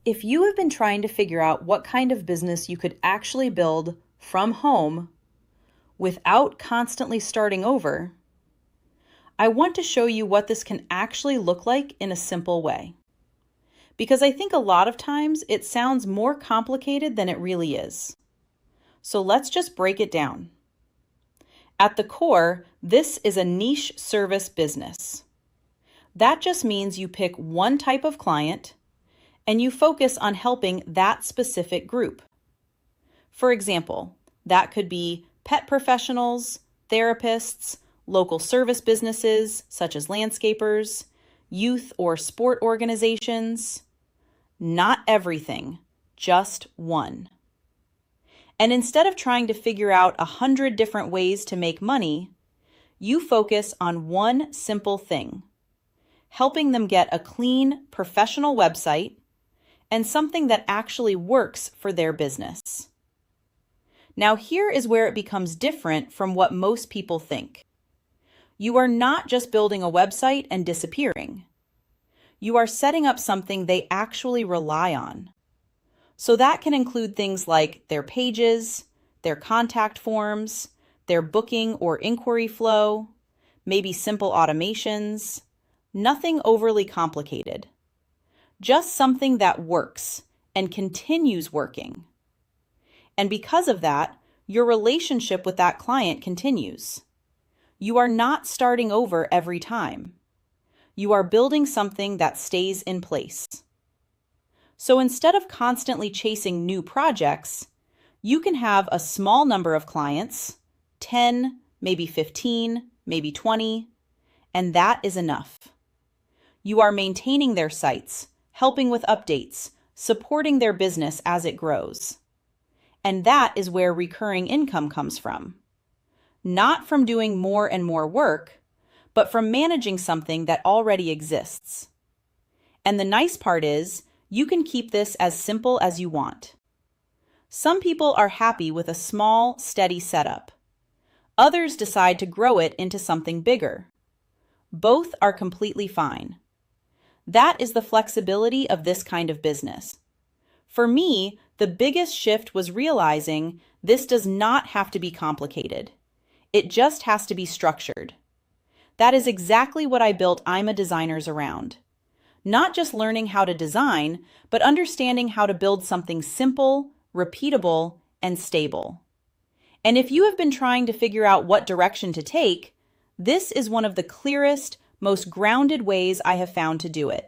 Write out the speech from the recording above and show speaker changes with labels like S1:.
S1: If you have been trying to figure out what kind of business you could actually build from home without constantly starting over, I want to show you what this can actually look like in a simple way. Because I think a lot of times it sounds more complicated than it really is. So let's just break it down. At the core, this is a niche service business. That just means you pick one type of client and you focus on helping that specific group. For example, that could be pet professionals, therapists, local service businesses such as landscapers, youth or sport organizations. Not everything, just one. And instead of trying to figure out 100 different ways to make money, you focus on one simple thing, helping them get a clean, professional website and something that actually works for their business. Now, here is where it becomes different from what most people think. You are not just building a website and disappearing. You are setting up something they actually rely on. So that can include things like their pages, their contact forms, their booking or inquiry flow, maybe simple automations, nothing overly complicated. Just something that works and continues working. And because of that, your relationship with that client continues. You are not starting over every time. You are building something that stays in place. So instead of constantly chasing new projects, you can have a small number of clients, 10, maybe 15, maybe 20, and that is enough. You are maintaining their sites, helping with updates, supporting their business as it grows. And that is where recurring income comes from. Not from doing more and more work, but from managing something that already exists. And the nice part is, you can keep this as simple as you want. Some people are happy with a small, steady setup. Others decide to grow it into something bigger. Both are completely fine. That is the flexibility of this kind of business. For me, the biggest shift was realizing this does not have to be complicated. It just has to be structured. That is exactly what I built I'm a Designers around. Not just learning how to design, but understanding how to build something simple, repeatable, and stable. And if you have been trying to figure out what direction to take, this is one of the clearest, most grounded ways I have found to do it.